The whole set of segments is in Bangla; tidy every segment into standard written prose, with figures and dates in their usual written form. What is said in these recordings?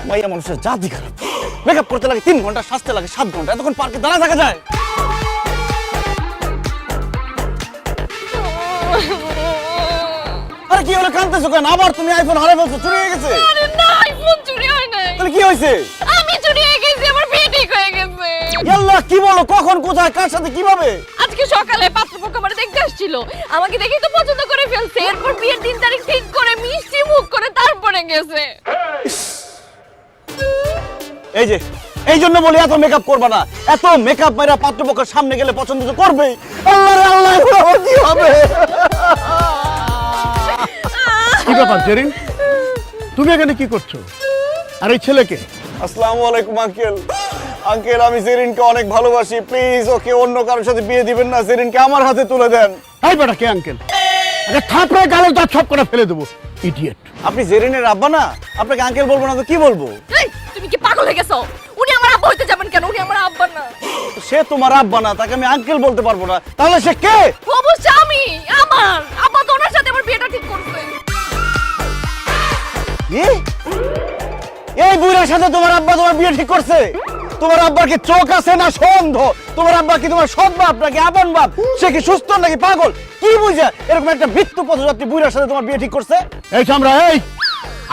মাইয়া মানুষের জাতি খারাপ। মেকআপ করতে লাগে 3 ঘন্টা, সাজতে লাগে 7 ঘন্টা, এতক্ষণ পার্কে দাঁড়া থাকা যায়? আরে কি হলো, কাঁদতেছো কেন? আবার তুমি আইফোন হারিয়ে ফেলছো, চুরি হয়ে গেছে? আরে না, আইফোন চুরি হয় নাই। তাহলে কি হয়েছে? আমি চুরি হয়ে গেছি, আমার বিয়ে ঠিক হয়ে গেছে। আল্লাহ, কি বলো? কখন, কোথায়, কার সাথে, কিভাবে? আজকে সকালে পাত্রপক্ষ আমার দেখতে আসছিল, আমাকে দেখেই তো পছন্দ করে ফেলছে। এরপর বিয়ের 3 তারিখ ঠিক করে মিষ্টি মুখ করে তারপরে গেছে। এই যে, এই জন্য বলি এত মেকআপ করবা না। এত মেকআপ মেরা পাত্রপক্ষের সামনে গেলে পছন্দ তো করবেই। আল্লাহ রে আল্লাহ, এবার কি হবে? কি ব্যাপার জেরিন, তুমি এখানে কি করছো? আর এই ছেলেকে? আসসালামু আলাইকুম আঙ্কেল। আঙ্কেল, আমি জেরিনকে অনেক ভালোবাসি, প্লিজ ওকে অন্য কারোর সাথে বিয়ে দিবেন না, জেরিনকে আমার হাতে তুলে দেন। এই বেটা কে আঙ্কেল? আরে থাপড়ায় গালের দাঁত সব করে ফেলে দেবো, ইডিয়েট। আপনি জেরিনের আব্বা না? আপনাকে আঙ্কেল বলবো না তো কি বলবো? এই, তুমি কি পাগল হয়ে গেছো? উনি আমার আব্বা হইতে যাবেন কেন? উনি আমার আব্বা না। সে তোমার আব্বা না, তাকে আমি আঙ্কেল বলতে পারবো না, তাহলে সে কে? অবশ্যই আমি, আমার আব্বা তো ওনার সাথে আমার বিয়েটা ঠিক করছে। কি? এই বুড়ার সাথে তোমার আব্বা তোমার বিয়ে ঠিক করছে? তোমার আব্বার কি চোখ আছে না সন্ধ? তোমার আব্বা কি তোমার সৎ বাপ নাকি আপন বাপ? সে কি সুস্থ নাকি পাগল? কি বুঝা এরকম একটা মৃত্যু পথযাত্রী বুড়ার সাথে তোমার বিয়ে ঠিক করছে? এই সামরা, এই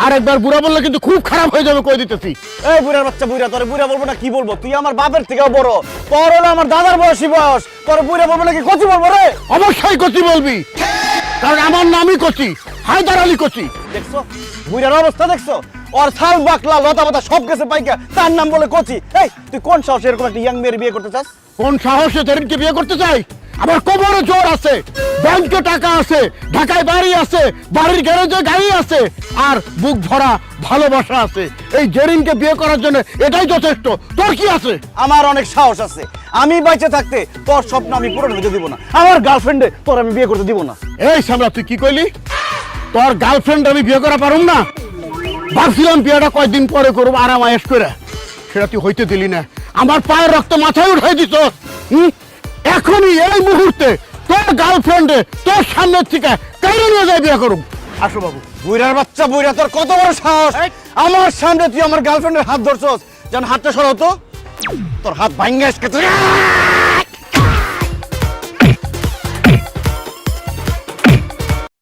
আরেকবার বুড়া বললে কিন্তু খুব খারাপ হয়ে যাবে, কই দিতেছি। এই বুড়ার বাচ্চা, বুড়া তোরে বুড়া বলবো না কি বলবো? তুই আমার বাপের থেকেও বড়, তোর হলো আমার দাদার বয়সী বয়স, তোর বুড়া বলবো নাকি কচি বলবো রে? অবশ্যই কচি বলবি, কারণ আমার নামই কচি, হায়দার আলী কচি। দেখছো বুড়ার অবস্থা দেখছো? ওর ছাল বাকলা লতা পাতা সব গেছে পাইকা, তার নাম বলে কচি। এই তুই কোন সাহসে এরকম একটা ইয়াং মেয়ের বিয়ে করতে চাস? কোন সাহসে জেরিনকে বিয়ে করতে চাই? আমার কোমরে জোর আছে, ব্যাংকে টাকা আছে, ঢাকায় বাড়ি আছে, বাড়ির গ্যারেজে গাড়ি আছে, আর বুক ভরা ভালোবাসা আছে। এই জেরিনকে বিয়ে করার জন্য এটাই যথেষ্ট। তোর কি আছে? আমার অনেক সাহস আছে। আমি বেঁচে থাকতে তোর স্বপ্ন আমি পূরণ হতে দিব না। আমার গার্লফ্রেন্ডে তোর আমি বিয়ে করতে দিব না। এই সামরা, তুই কি কইলি? তোর গার্লফ্রেন্ড আমি বিয়ে করা পারুম না? ভাবছিলাম বিয়েটা কয়েকদিন পরে করবো আরাম আয়েস করে, সেটা তুই হইতে দিলি না। আমার পায়ের রক্ত মাথায় উঠাই দিত। এখনই এই মুহূর্তে তোর গার্লফ্রেন্ডে তোর সামনের থেকে কাইরে নিয়ে যাই বিয়ে করুম। আসো বাবু। বুইড়ার বাচ্চা, বুইড়া তোর কত বড় সাহস! আমার সামনে তুই আমার গার্লফ্রেন্ডের হাত ধরছস। যেন হাতটা সরাও তো, তোর হাত ভাঙ্গা এসকে।